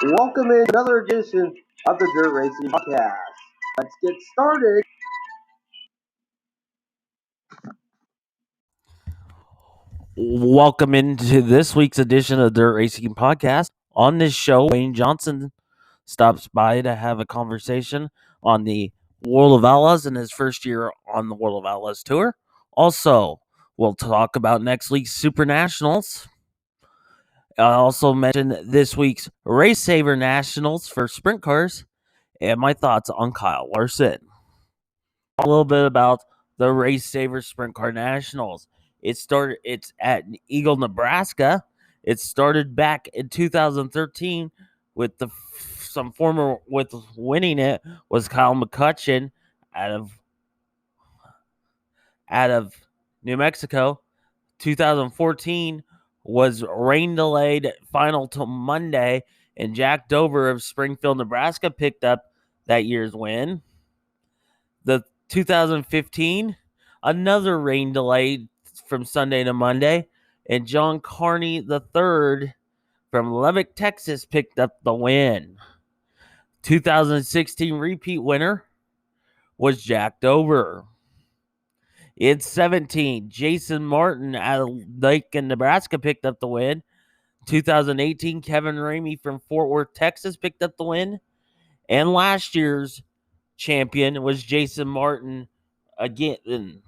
Welcome in another edition of the Dirt Racing Podcast. Let's get started. Welcome into this week's edition of the Dirt Racing Podcast. On this show, Wayne Johnson stops by to have a conversation on the World of Outlaws in his first year on the World of Outlaws tour. Also, we'll talk about next week's Super Nationals. I also mention this week's Race Saver Nationals for sprint cars and my thoughts on Kyle Larson. A little bit about the Race Saver Sprint Car Nationals. It's at Eagle, Nebraska. It started back in 2013 with winning it was Kyle McCutcheon out of New Mexico. 2014 was rain delayed final till Monday, and Jack Dover of Springfield, Nebraska picked up that year's win. The 2015, another rain delay from Sunday to Monday, and John Carney III from Lubbock, Texas picked up the win. 2016 repeat winner was Jack Dover. In 17, Jason Martin out of Lincoln, Nebraska picked up the win. 2018, Kevin Ramey from Fort Worth, Texas picked up the win. And last year's champion was Jason Martin again.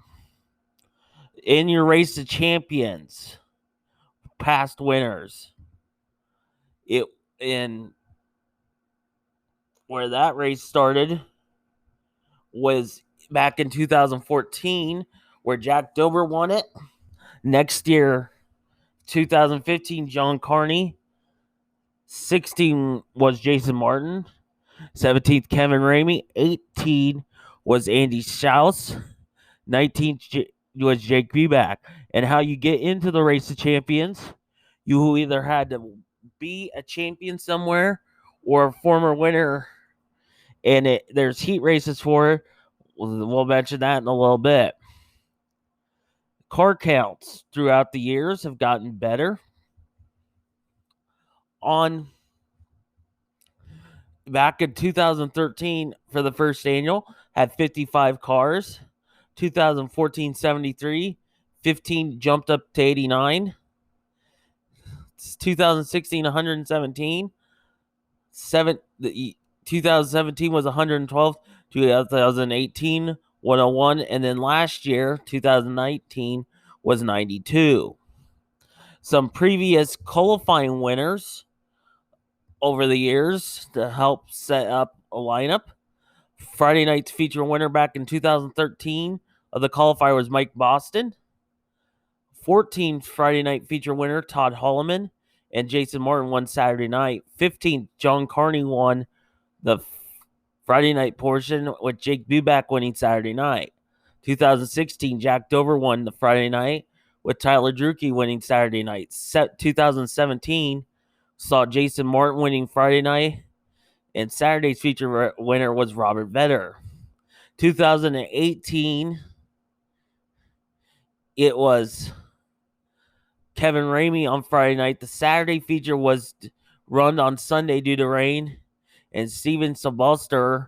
In your race of champions, past winners, where that race started was back in 2014, where Jack Dover won it. Next year, 2015, John Carney. 16 was Jason Martin. 17th, Kevin Ramey. 18 was Andy Schaus. 19 was Jake Buback. And how you get into the race of champions, you either had to be a champion somewhere or a former winner, and there's heat races for it. We'll mention that in a little bit. Car counts throughout the years have gotten better. Back in 2013 for the first annual, had 55 cars. 2014, 73. 15 jumped up to 89. 2016, 117. 2017 was 112. 2018, 101. And then last year, 2019, was 92. Some previous qualifying winners over the years to help set up a lineup. Friday night's feature winner back in 2013 of the qualifier was Mike Boston. 14th Friday night feature winner Todd Holloman, and Jason Martin won Saturday night. 15th, John Carney won the Friday night portion with Jake Buback winning Saturday night. 2016, Jack Dover won the Friday night with Tyler Drucke winning Saturday night. 2017 saw Jason Martin winning Friday night, and Saturday's feature winner was Robert Vetter. 2018, it was Kevin Ramey on Friday night. The Saturday feature was run on Sunday due to rain, and Steven Sebalster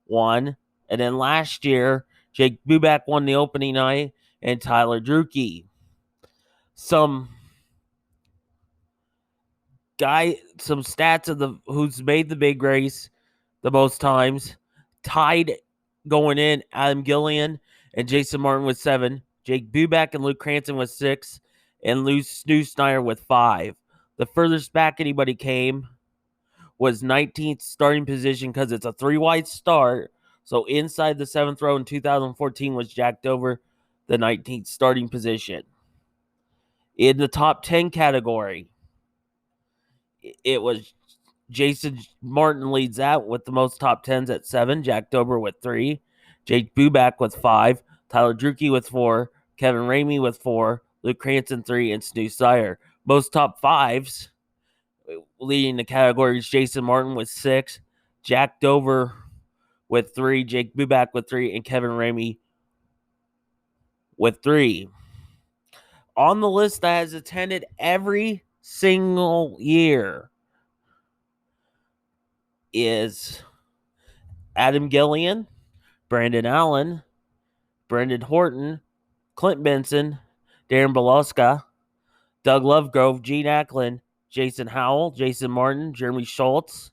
won. And then last year, Jake Buback won the opening night, and Tyler Drucke. Some stats of who's made the big race the most times. Tied going in, Adam Gillian and Jason Martin with 7. Jake Buback and Luke Cranston with 6. And Stu Snyder with 5. The furthest back anybody came was 19th starting position because it's a 3-wide start. So inside the 7th row in 2014 was Jack Dover, the 19th starting position. In the top 10 category, it was Jason Martin leads out with the most top 10s at 7. Jack Dover with 3. Jake Buback with 5. Tyler Drucke with 4. Kevin Ramey with 4. Luke Cranston 3. And Stu Snyder. Most top 5s leading the categories: Jason Martin with 6. Jack Dover with 3. Jake Buback with 3. And Kevin Ramey with 3. On the list that has attended every single year is Adam Gillian, Brandon Allen, Brendan Horton, Clint Benson, Darren Beloska, Doug Lovegrove, Gene Ackland, Jason Howell, Jason Martin, Jeremy Schultz,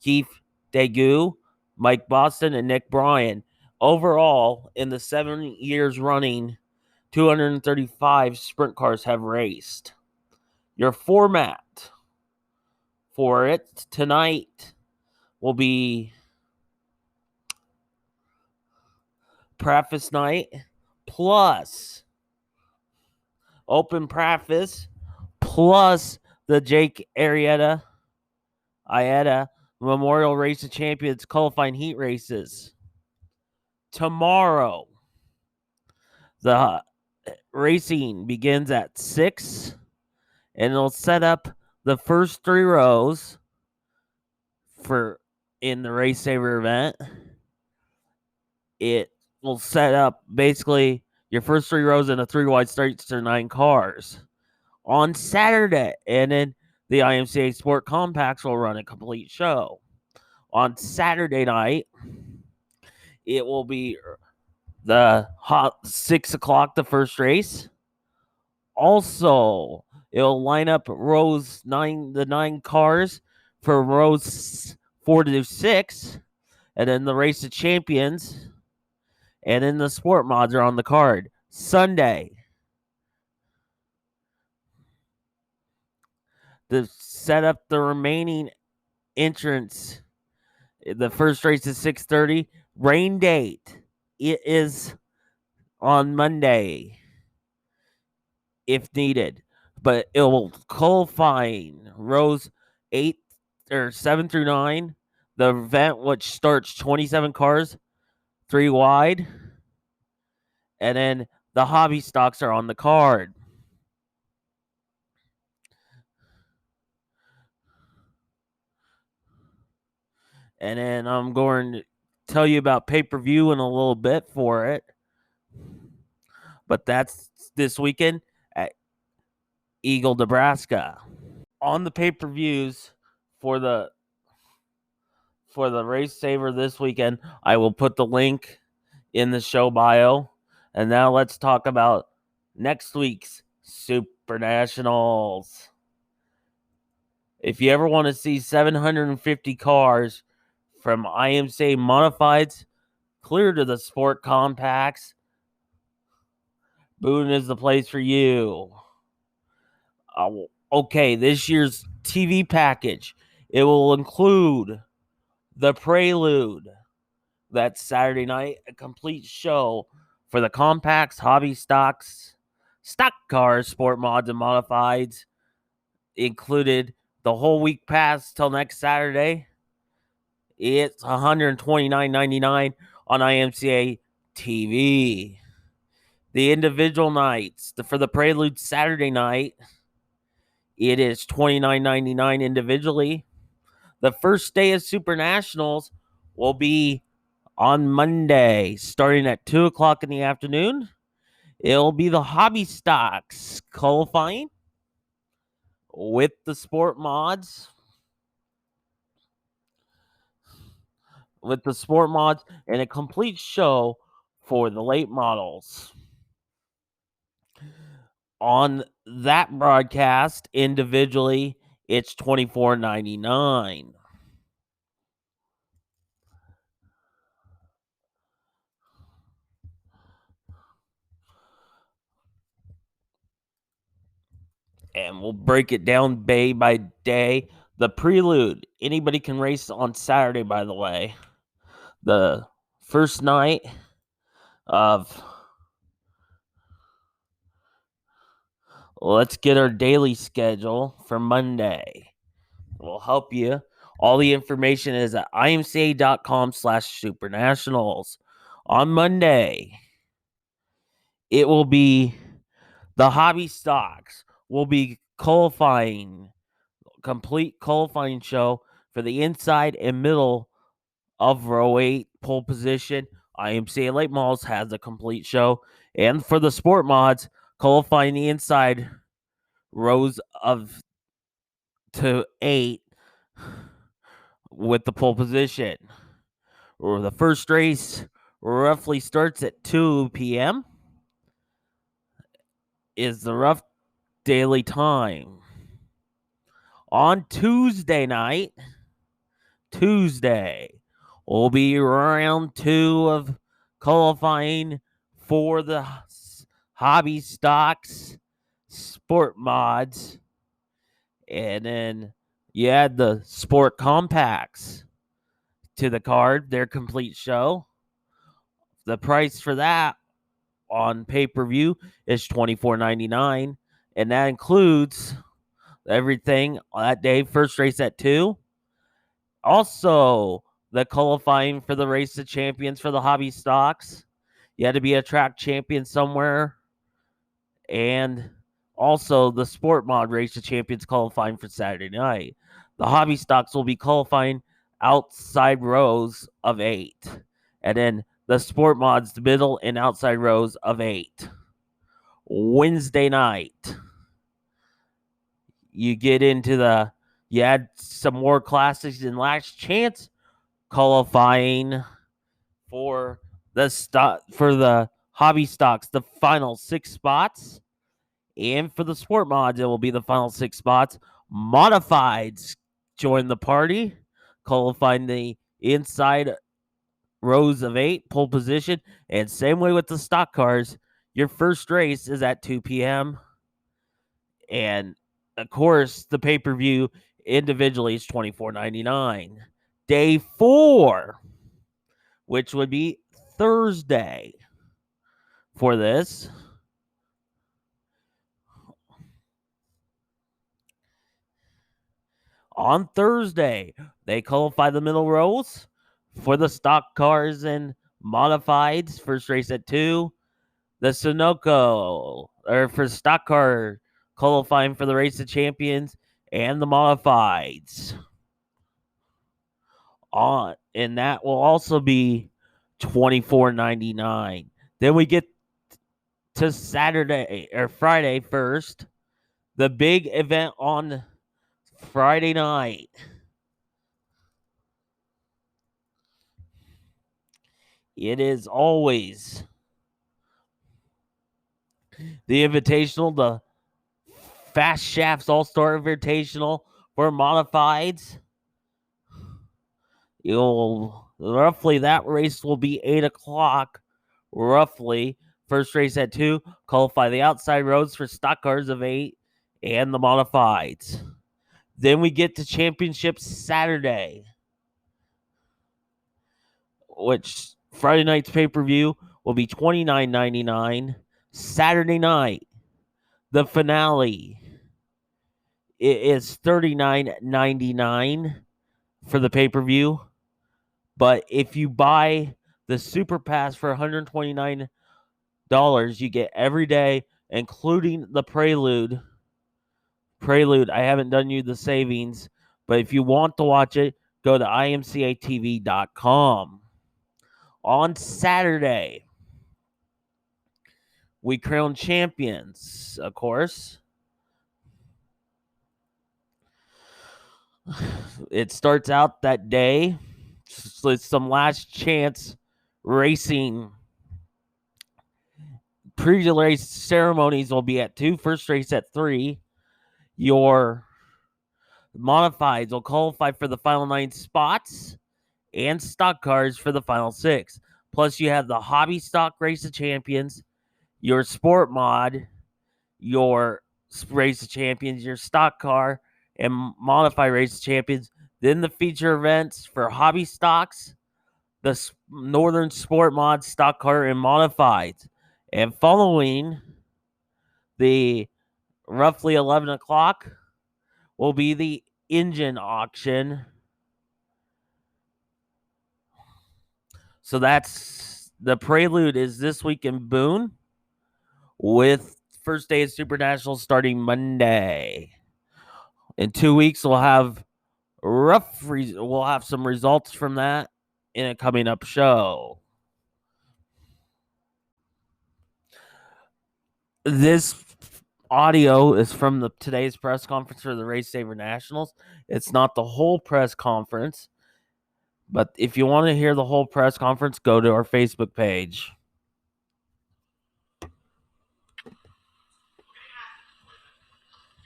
Keith Dagu, Mike Boston, and Nick Bryan. Overall, in the 7 years running, 235 sprint cars have raced. Your format for it tonight will be preface night plus open preface plus the Jake Arrieta Memorial Race of Champions qualifying heat races. Tomorrow, the racing begins at 6, and it'll set up the first 3 rows for in the Race Saver event. It will set up basically your first 3 rows in a 3 wide starts to 9 cars. On Saturday, and then the IMCA Sport Compacts will run a complete show. On Saturday night, it will be the hot 6 o'clock, the first race. Also, it'll line up rows 9, the 9 cars for rows 4 to 6, and then the Race of Champions, and then the Sport Mods are on the card. Sunday, to set up the remaining entrance. The first race is 6:30. Rain date, it is on Monday if needed, but it will qualifying rows 8 or 7 through 9. The event, which starts 27 cars, 3 wide, and then the hobby stocks are on the card. And then I'm going to tell you about pay-per-view in a little bit for it. But that's this weekend at Eagle, Nebraska. On the pay-per-views for the Race Saver this weekend, I will put the link in the show bio. And now let's talk about next week's Super Nationals. If you ever want to see 750 cars from IMCA Modifieds clear to the Sport Compacts, Boone is the place for you. Okay, this year's TV package, it will include the Prelude. That's Saturday night, a complete show for the compacts, hobby stocks, stock cars, sport mods, and modifieds. Included the whole week pass till next Saturday. It's $129.99 on IMCA TV. The individual nights, for the Prelude Saturday night, it is $29.99 individually. The first day of Super Nationals will be on Monday, starting at 2 o'clock in the afternoon. It'll be the hobby stocks qualifying with the sport mods. And a complete show for the late models. On that broadcast, individually, it's $24.99. And we'll break it down day by day. The Prelude, anybody can race on Saturday, by the way. The first night of let's get our daily schedule for Monday. We'll help you. All the information is at imca.com/supernationals. On Monday, it will be the hobby stocks will be qualifying, complete qualifying show for the inside and middle of row 8 pole position. IMCA Late Models has a complete show. And for the sport mods, qualifying the inside rows of to 8 with the pole position. Or the first race roughly starts at 2 p.m. is the rough daily time. On Tuesday night, will be round 2 of qualifying for the hobby stocks, sport mods, and then you add the sport compacts to the card, their complete show. The price for that on pay-per-view is $24.99, and that includes everything that day. First race at 2. Also, the qualifying for the race of champions for the hobby stocks. You had to be a track champion somewhere. And also the sport mod race of champions qualifying for Saturday night. The hobby stocks will be qualifying outside rows of 8. And then the sport mods, the middle and outside rows of 8. Wednesday night, you get into you add some more classics and last chance qualifying for the hobby stocks, the final 6 spots, and for the sport mods, it will be the final 6 spots. Modifieds join the party, qualifying the inside rows of 8, pole position, and same way with the stock cars. Your first race is at 2 p.m. and of course, the pay-per-view individually is $24.99. Day 4, which would be Thursday for this. On Thursday, they qualify the middle rows for the stock cars and modifieds. First race at 2. The Sunoco, or for stock car qualifying for the race of champions and the modifieds. And that will also be $24.99. Then we get to Saturday or Friday first. The big event on Friday night. It is always the Invitational, the Fast Shafts All-Star Invitational for modifieds. Roughly that race will be 8 o'clock. Roughly. First race at 2. Qualify the outside roads for stock cars of 8 and the modifieds. Then we get to Championship Saturday, which Friday night's pay-per-view will be $29.99. Saturday night, the finale, it is $39.99 for the pay-per-view. But if you buy the Super Pass for $129, you get every day, including the Prelude. I haven't done you the savings, but if you want to watch it, go to imcatv.com. On Saturday, we crown champions, of course. It starts out that day with some last chance racing. Pre-race ceremonies will be at 2. First race at 3. Your modifieds will qualify for the final 9 spots and stock cars for the final 6. Plus, you have the hobby stock race of champions, your sport mod, your race of champions, your stock car, and modify race of champions. Then the feature events for hobby stocks, the Northern Sport Mod, stock car, and modifieds. And following the roughly 11 o'clock will be the engine auction. So that's the Prelude is this week in Boone, with first day of Super Nationals starting Monday. In 2 weeks, we'll have some results from that in a coming up show. This audio is from today's press conference for the Race Saver Nationals. It's not the whole press conference. But if you want to hear the whole press conference, go to our Facebook page. Good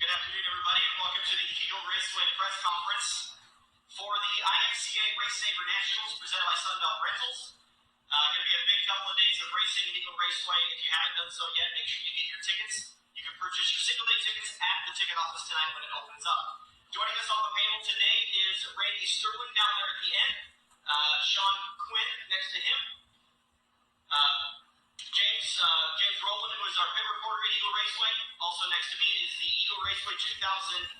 afternoon, everybody, and welcome to the Eagle Raceway press conference for the IMCA Race Saver Nationals presented by Sunbelt Rentals. Going to be a big couple of days of racing at Eagle Raceway. If you haven't done so yet, make sure you get your tickets. You can purchase your single-day tickets at the ticket office tonight when it opens up. Joining us on the panel today is Randy Sterling down there at the end, Sean Quinn next to him, James Rowland, who is our pit reporter at Eagle Raceway. Also next to me is the Eagle Raceway 2020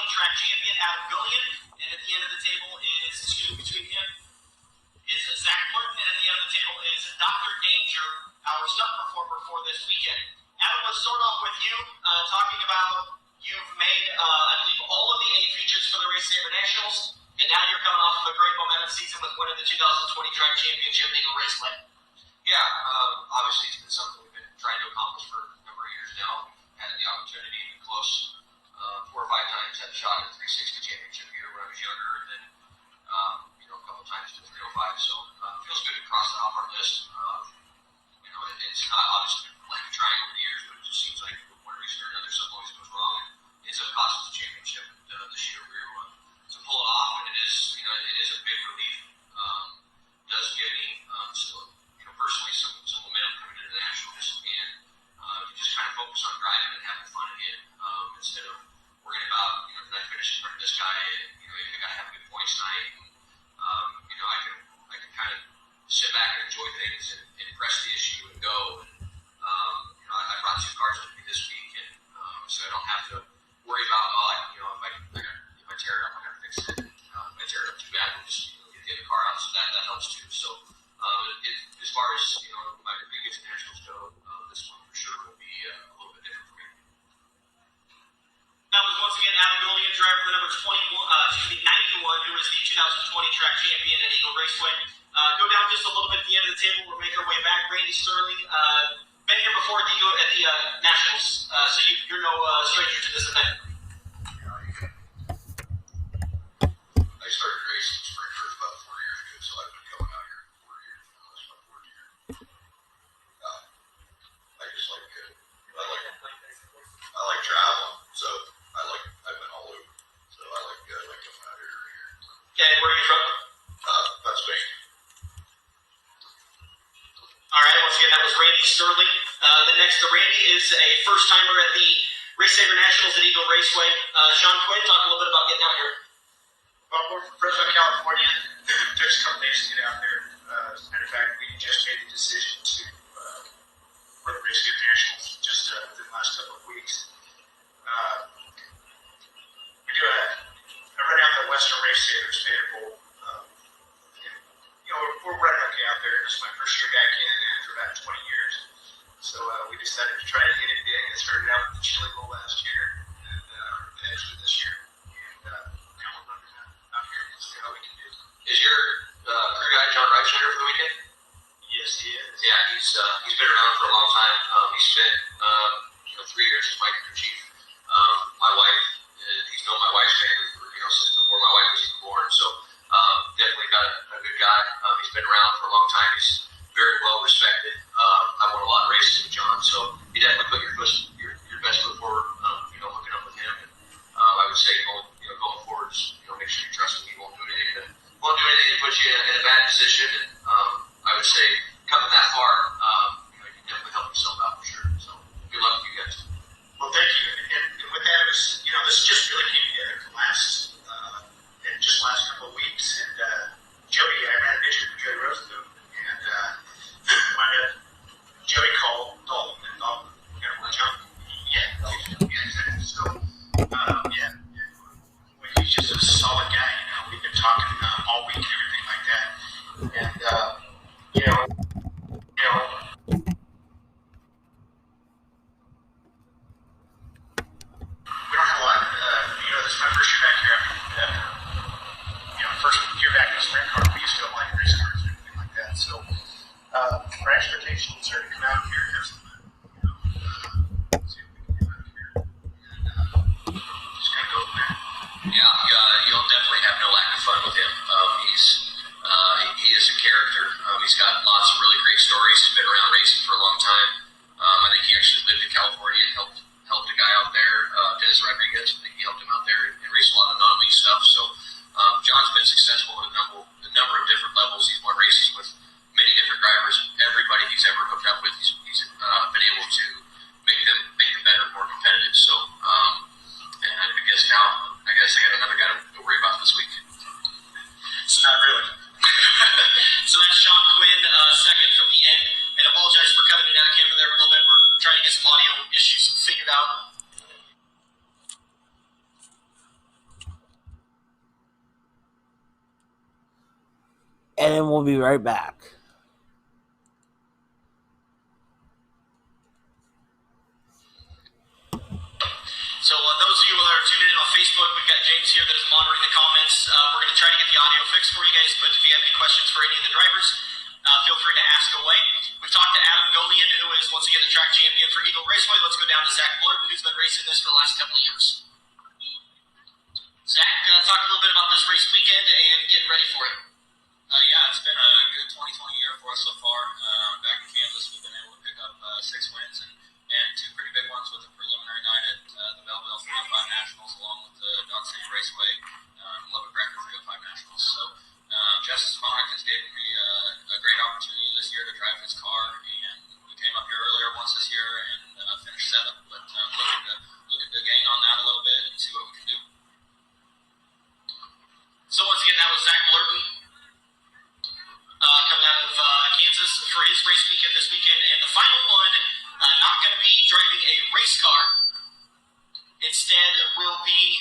track champion, Adam Gillian. And at the end of the table is, between him, is Zach Martin. And at the end of the table is Dr. Danger, our stunt performer for this weekend. Adam, let's start off with you, talking about you've made, I believe, all of the 8 features for the Race Saver Nationals. And now you're coming off of a great momentum season with winning the 2020 track championship at Eagle Raceway. Yeah, obviously it's been something we've been trying to accomplish for a number of years now. We've had the opportunity to be close 4 or 5 times, had a shot at the 360 championship here when I was younger, and then a couple times to 305. So it feels good to cross that off our list. It's not obviously been like a trying over the years, but it just seems like for one reason or another something always goes wrong and ends up costing the championship. This year we were able to pull it off, and it is a big relief. Does give me personally some momentum coming into the Nationals, and you just kind of focus on driving and having fun again instead of worrying about did I finish in front of this guy, and I got to have good points tonight. And, I can kind of sit back and enjoy things and press the issue and go. And I brought 2 cars with me this week, and so I don't have to worry about if I tear it up, I got to fix it. If I tear it up too bad, we'll just get the other car out. So that helps too. So. As far as my biggest nationals go, this one for sure will be a little bit different for me. That was once again Adam Gillian, driver for number 91, who is the 2020 track champion at Eagle Raceway. Go down just a little bit at the end of the table. We'll make our way back. Randy Sterling, been here before at the Nationals, so you're no stranger to this event. I started racing sprinters about 4 years ago, so I've been coming out here 4 years. That's my 4th year. I just I like traveling, so I've been all over. So I like coming out here every year. Okay, where are you from? Pennsylvania. All right, once again, that was Randy Sterling. The next to Randy is a first-timer at the Race Saver Nationals at Eagle Raceway. Sean Quinn, talk a little bit about getting out here. Well, we're from Fresno, California. It took us a couple days to get out there. As a matter of fact, we just made the decision to for the Race Saver Nationals just within the last couple of weeks. We do a run out the Western Race Savers favorable. We're running okay out there. This is my first year back in after about 20 years. So we decided to try to get it big. It started out with the Chili Bowl last year, and actually this year. And now we're running out here. Let's see how we can do. Is your crew guy John Reitschneider for the weekend? Yes, he is. Yeah, he's been around for a long time. He spent 3 years as my crew chief. My wife, he's known my wife's family for since before my wife was even born. So definitely got a good guy. He's been around for a long time. He's very well respected. I won a lot of races with John, so you definitely put your best foot forward. Hooking up with him. And I would say going forward, make sure you trust him. He won't do anything to put you in a bad position. And I would say coming that far, you can definitely help yourself out for sure. So good luck to you guys. Well, thank you. And with that, it was this just really came together in just last couple of weeks. And Jody, I ran a picture with Jody Rosenthal, and Jody called Dalton and thought, John, yeah. So, well, he's just a solid guy. We've been talking all week and everything like that. And, we don't have a lot. This is my first year back here. First year back in the sprint car, we used to like race cars and everything like that. So, our expectations are to come out here and have some fun. See what we can do out here. And just kind of go from there. Yeah, you'll definitely have no lack of fun with him. He's He's got lots of really great stories. He's been around racing for a long time. I think he actually lived in California and helped a guy out there, Dennis Rodriguez. I think he helped him out there and raced a lot of non-league stuff. So John's been successful at a number of different levels. He's won races with many different drivers, and everybody he's ever hooked up with, he's been able to make them better, more competitive. So, and I guess I got another guy to worry about this week. So not really. So that's Sean Quinn, second from the end. And apologize for cutting it out of camera there a little bit. We're trying to get some audio issues figured out. And then we'll be right back. So those of you that are tuning in on Facebook, we've got James here that is monitoring the comments. We're going to try to get the audio fixed for you guys, but if you have any questions for any of the drivers, feel free to ask away. We've talked to Adam Golian, who is once again the track champion for Eagle Raceway. Let's go down to Zach Blurton, who's been racing this for the last couple of years. Zach, talk a little bit about this race weekend and getting ready for it. Yeah, it's been a good 2020 year for us so far. Back in Kansas, we've been able to pick up 6 wins and 2 pretty big ones with a preliminary night at the Belleville 305 Nationals, along with the Dodge City Raceway Lubbock Record 305 Nationals. So Justice Monik has given me a great opportunity this year to drive his car, and we came up here earlier once this year and finished 7th, but looking to gain on that a little bit and see what we can do. So once again, that was Zach Blurton coming out of Kansas for his race weekend this weekend. And the final one, not going to be driving a race car. Instead, will be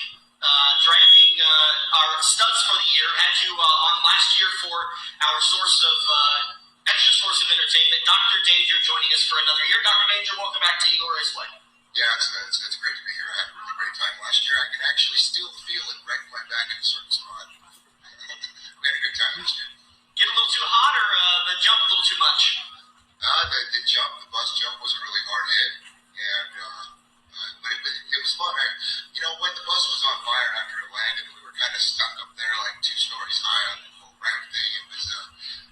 driving our studs for the year. Had you on last year for our extra source of entertainment, Dr. Danger joining us for another year. Dr. Danger, welcome back to Eagle Raceway. Yeah, it's great to be here. I had a really great time last year. I can actually still feel it right in my back in a certain spot. We had a good time this year. Get a little too hot, or the jump a little too much? The bus jump was a really hard hit, and but it was fun. When the bus was on fire after it landed, we were kind of stuck up there like 2 stories high on the whole ramp thing.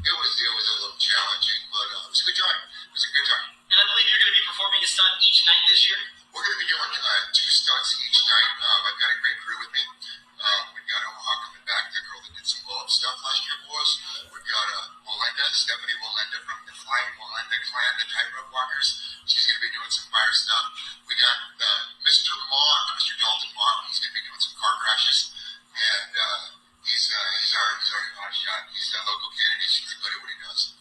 It was a little challenging, but it was a good time. It was a good time. And I believe you're going to be performing a stunt each night this year? We're going to be doing 2 stunts each night. I've got a great crew with me. We've got Omaha coming back, the girl that did some blow-up stuff last year for us. We've got Stephanie Wolenda from the Flying Wolenda Clan, the tightrope walkers. She's going to be doing some fire stuff. We got Mr. Dalton Mock. He's going to be doing some car crashes. And he's already hot shot. He's a local kid, and he's good at what he does.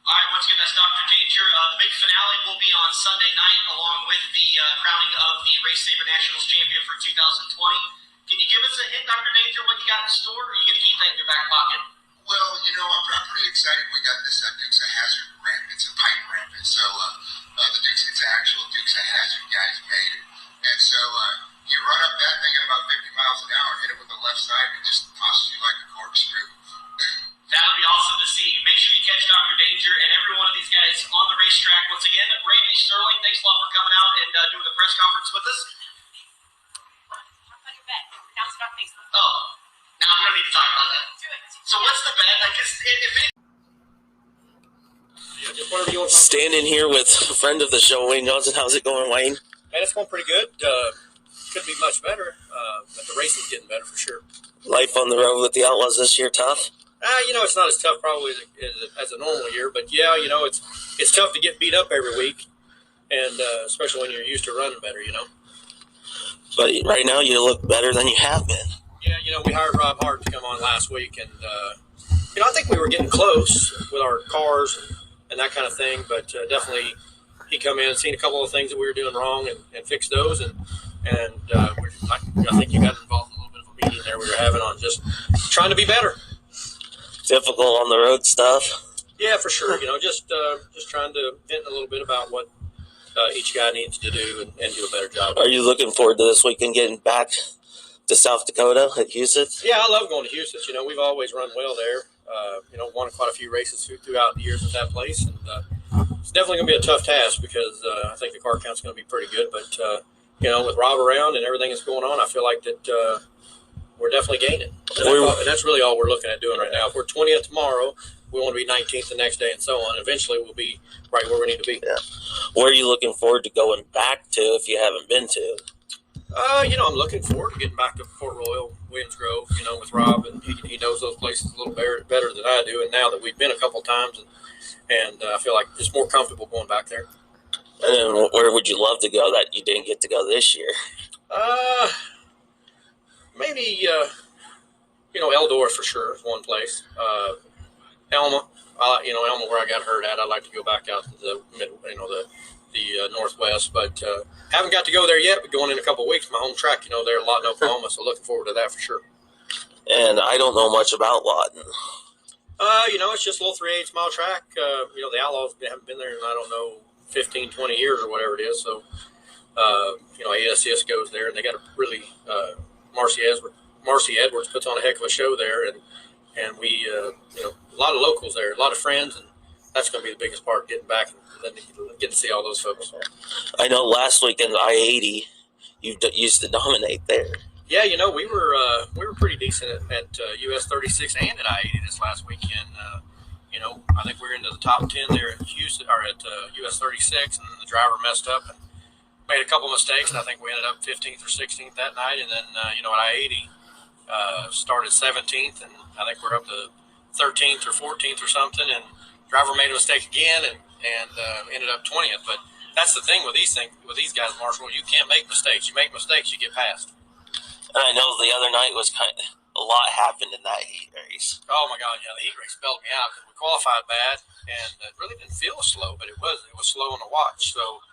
All right, once again, that's Dr. Danger. The big finale will be on Sunday night, along with the crowning of the Race Saver Nationals champion for 2020. Can you give us a hint, Dr. Danger, what you got in store, or are you going to keep that in your back pocket? Well, I'm pretty excited. We got this Dukes of Hazzard ramp. It's a pipe ramp, and so it's an actual Dukes of Hazzard guys made it. And so you run up that thing at about 50 miles an hour, hit it with the left side, and it just tosses you like a corkscrew. That'll be awesome to see. Make sure you catch Dr. Danger and every one of these guys on the racetrack. Once again, Randy Sterling, thanks a lot for coming out and doing the press conference with us. Oh, no, we don't need to talk about that. So what's the bet? I guess Standing here with a friend of the show, Wayne Johnson. How's it going, Wayne? Man, it's going pretty good. Could be much better, but the race is getting better for sure. Life on the road with the Outlaws this year, tough? It's not as tough probably as a normal year, but yeah, it's tough to get beat up every week, and especially when you're used to running better, But right now you look better than you have been. Yeah, we hired Rob Hart to come on last week, and I think we were getting close with our cars and that kind of thing, but definitely he come in and seen a couple of things that we were doing wrong and fixed those, and I think you got involved in a little bit of a meeting there we were having on just trying to be better. Difficult on the road stuff. Yeah, for sure. Just trying to vent a little bit about what each guy needs to do and do a better job. Are you looking forward to this weekend getting back to South Dakota at Houston? Yeah, I love going to Houston. We've always run well there. Won quite a few races throughout the years at that place, and it's definitely going to be a tough task because I think the car count's going to be pretty good. But with Rob around and everything that's going on, I feel like that we're definitely gaining. And that's really all we're looking at doing right now. If we're 20th tomorrow, we want to be 19th the next day, and so on. Eventually, we'll be right where we need to be. Yeah. Where are you looking forward to going back to if you haven't been to? I'm looking forward to getting back to Port Royal, Williams Grove, with Rob, and he knows those places a little better than I do. And now that we've been a couple times, and I feel like it's more comfortable going back there. And then where would you love to go that you didn't get to go this year? Maybe Eldora for sure is one place. Elma, Elma where I got hurt at. I'd like to go back out to the Northwest, but haven't got to go there yet. But going in a couple of weeks, my home track, there at Lawton, Oklahoma. So looking forward to that for sure. And I don't know much about Lawton. It's just a little 3/8 mile track. The Outlaws haven't been there in, I don't know, 15, 20 years or whatever it is. So, ASCS goes there, and they got a really Marcy Edwards puts on a heck of a show there, and we a lot of locals there, a lot of friends, and that's going to be the biggest part, getting back and then getting to see all those folks. I know last weekend I-80 you used to dominate there. Yeah, we were pretty decent at US 36 and at I-80 this last weekend. I think we were into the top 10 there at Houston or at US 36, and then the driver messed up and made a couple mistakes, and I think we ended up 15th or 16th that night. And then at I-80 started 17th, and I think we're up to 13th or 14th or something. And driver made a mistake again and ended up 20th. But that's the thing with these guys, Marshall. You can't make mistakes. You make mistakes, you get past. And I know the other night was a lot happened in that heat race. Oh my God, yeah, the heat race spelled me out because we qualified bad, and it really didn't feel slow, but it was slow on the watch. So,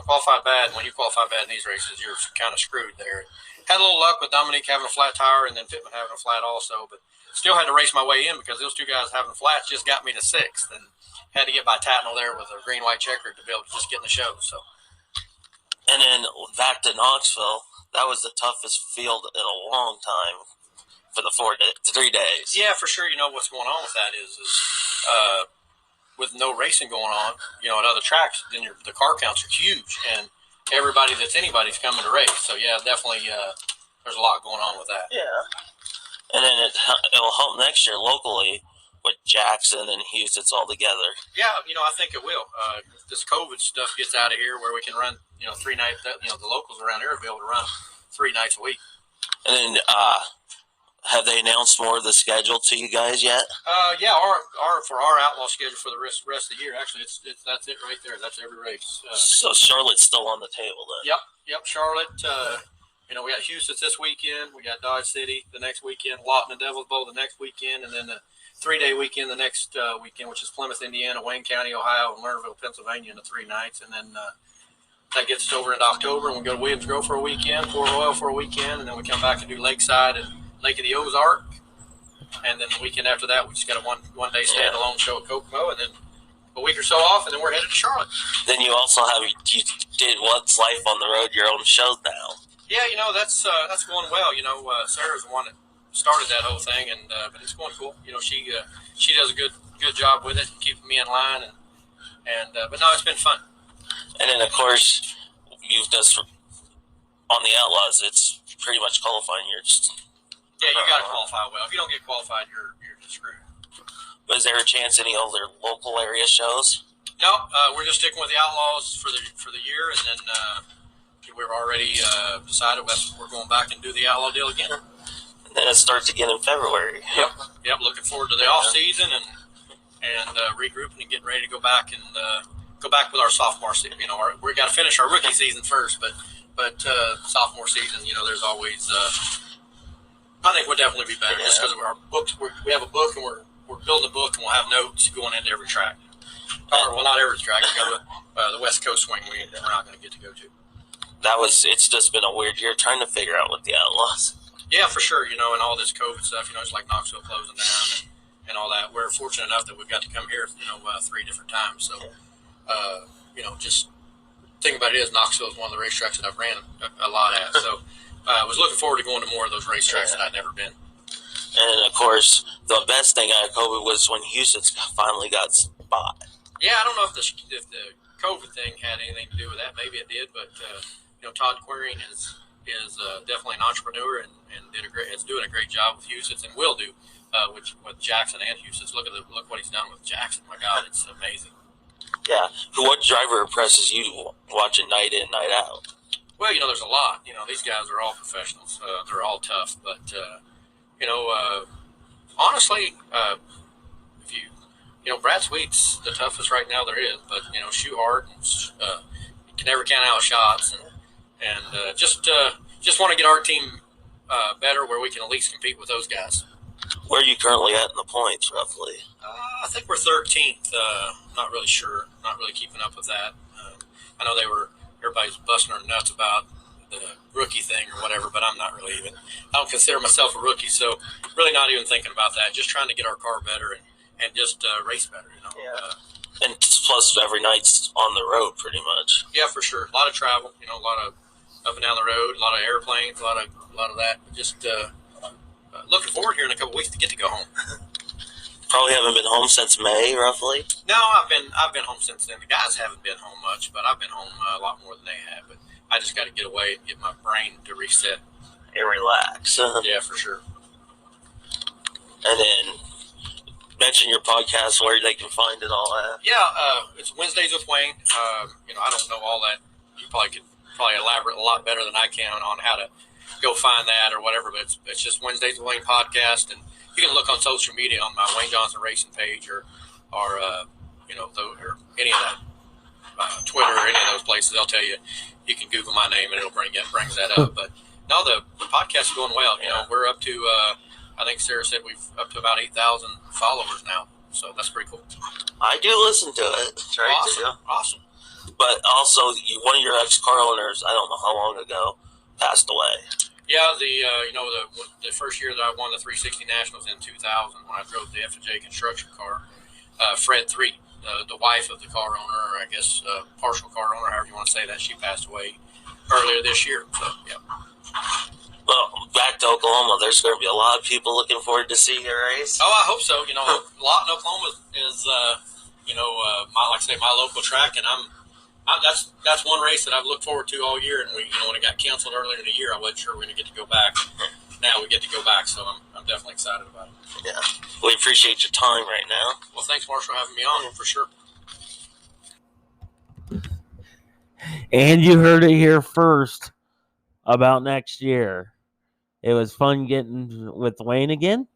qualified bad. When you qualify bad in these races, you're kind of screwed there. Had a little luck with Dominique having a flat tire and then Pittman having a flat also, but still had to race my way in because those two guys having flats just got me to 6th, and had to get by Tatnall there with a green-white checker to be able to just get in the show. So, and then back to Knoxville. That was the toughest field in a long time for the 3 days. Yeah, for sure. What's going on with that is with no racing going on, at other tracks, then the car counts are huge, and anybody's coming to race. So yeah, definitely, there's a lot going on with that. Yeah, and then it'll help next year locally with Jackson and Houston's all together. Yeah, I think it will. This COVID stuff gets out of here where we can run, 3 nights. The locals around here will be able to run 3 nights a week. And then, have they announced more of the schedule to you guys yet? Yeah, our outlaw schedule for the rest of the year. Actually, that's it right there. That's every race. So Charlotte's still on the table then. Yep. Charlotte. We got Houston this weekend. We got Dodge City the next weekend. Lawton and Devil's Bowl the next weekend, and then the 3-day weekend the next weekend, which is Plymouth, Indiana, Wayne County, Ohio, and Lernerville, Pennsylvania in the 3 nights. And then that gets us over into October, and we go to Williams Grove for a weekend, Port Royal for a weekend, and then we come back and do Lakeside and Lake of the Ozark. And then the weekend after that, we just got a one-day standalone show at Kokomo, and then a week or so off, and then we're headed to Charlotte. Then you also you did What's Life on the Road, your own show now. Yeah, that's going well. Sarah's the one that started that whole thing, and but it's going cool. She does a good job with it, keeping me in line, and but no, it's been fun. And then of course you've just on the Outlaws, it's pretty much qualifying. You got to qualify well. If you don't get qualified, you're just screwed. But is there a chance any other local area shows? No, we're just sticking with the Outlaws for the year, and then we've already decided we're going back and do the Outlaw deal again. And then it starts again in February. Yep. Looking forward to the off season and regrouping and getting ready to go back with our sophomore season. We got to finish our rookie season first, but sophomore season, there's always. I think we'll definitely be better just because of our books. We have a book, and we're building a book, and we'll have notes going into every track. Well, not every track. We go to the West Coast swing we're not going to get to go to. It's just been a weird year trying to figure out what the Outlaws. Yeah, for sure. And all this COVID stuff, it's like Knoxville closing down and all that. We're fortunate enough that we've got to come here, 3 different times. So, just think about it is Knoxville is one of the racetracks that I've ran a lot at. So, I was looking forward to going to more of those racetracks that I'd never been. And, of course, the best thing out of COVID was when Houston finally got spot. Yeah, I don't know if the COVID thing had anything to do with that. Maybe it did, but, Todd Queering is definitely an entrepreneur and is doing a great job with Houston's and will do with Jackson and Houston's. Look what he's done with Jackson. My God, it's amazing. Yeah. What driver impresses you watching night in, night out? Well, there's a lot. These guys are all professionals. They're all tough, but honestly, if Brad Sweet's the toughest right now there is, but shoot hard and you can never count out shots and just want to get our team better where we can at least compete with those guys. Where are you currently at in the points, roughly? I think we're 13th. Not really sure. Not really keeping up with that. I know everybody's busting their nuts about the rookie thing or whatever, but I'm not really even. I don't consider myself a rookie, so really not even thinking about that. Just trying to get our car better and just race better. Yeah. And plus, every night's on the road, pretty much. Yeah, for sure. A lot of travel. A lot of up and down the road. A lot of airplanes. A lot of that. Just looking forward here in a couple weeks to get to go home. Probably haven't been home since May, roughly. No, I've been home since then. The guys haven't been home much, but I've been home a lot more than they have. But I just got to get away and get my brain to reset and relax. Yeah, for sure. And then mention your podcast where they can find it all at. Yeah, it's Wednesdays with Wayne. I don't know all that. You could elaborate a lot better than I can on how to go find that or whatever. But it's just Wednesdays with Wayne podcast, and you can look on social media on my Wayne Johnson Racing page or any of that Twitter or any of those places. They'll tell you. You can Google my name and it'll brings that up. But no, the podcast is going well. We're up to I think Sarah said we've up to about 8,000 followers now. So that's pretty cool. I do listen to it. It's right. Awesome. But also, one of your ex-car owners, I don't know how long ago, passed away. Yeah, the first year that I won the 360 Nationals in 2000 when I drove the F&J construction car, Fred Three, the wife of the car owner, or I guess partial car owner, however you want to say that, she passed away earlier this year. So, yeah. Well, back to Oklahoma, there's going to be a lot of people looking forward to seeing your race. Oh, I hope so. Lawton, Oklahoma is, my local track, and that's one race that I've looked forward to all year. And when it got canceled earlier in the year, I wasn't sure we were going to get to go back. Now we get to go back, so I'm definitely excited about it. Yeah, we appreciate your time right now. Well, thanks, Marshall, for having me on for sure. And you heard it here first about next year. It was fun getting with Wayne again.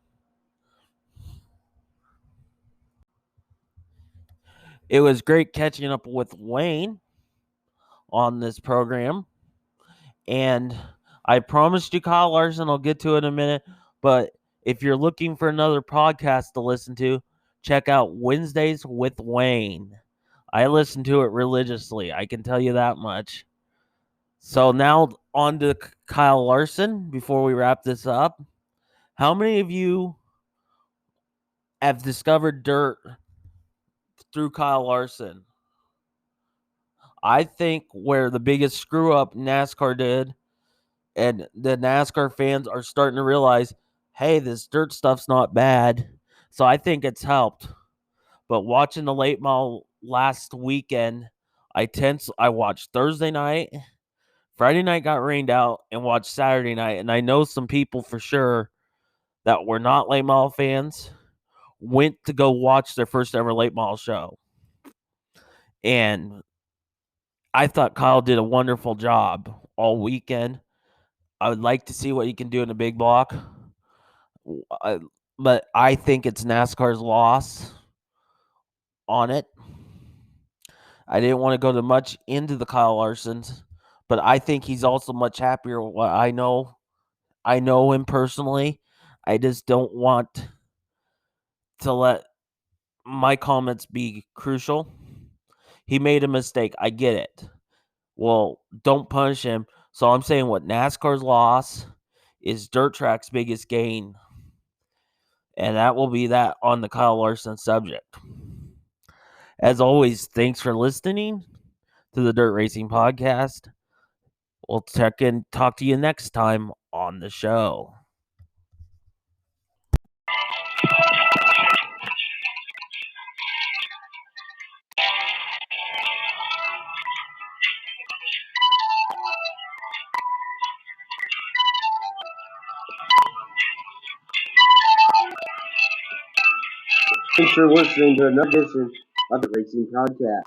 It was great catching up with Wayne on this program. And I promised you Kyle Larson. I'll get to it in a minute. But if you're looking for another podcast to listen to, check out Wednesdays with Wayne. I listen to it religiously. I can tell you that much. So now on to Kyle Larson before we wrap this up. How many of you have discovered dirt through Kyle Larson? I think where the biggest screw up NASCAR did, and the NASCAR fans are starting to realize, hey, this dirt stuff's not bad. So I think it's helped. But watching the late model last weekend, I watched Thursday night, Friday night got rained out, and watched Saturday night. And I know some people for sure that were not late model fans went to go watch their first ever late model show. And I thought Kyle did a wonderful job all weekend. I would like to see what he can do in a big block. But I think it's NASCAR's loss on it. I didn't want to go too much into the Kyle Larsons, but I think he's also much happier with what I know. I know him personally. I just don't want to let my comments be crucial. He made a mistake. I get it. Well, don't punish him. So I'm saying what NASCAR's loss is dirt track's biggest gain. And that will be that on the Kyle Larson subject. As always, thanks for listening to the Dirt Racing Podcast. We'll talk to you next time on the show. Thanks for listening to another edition of the Racing Podcast.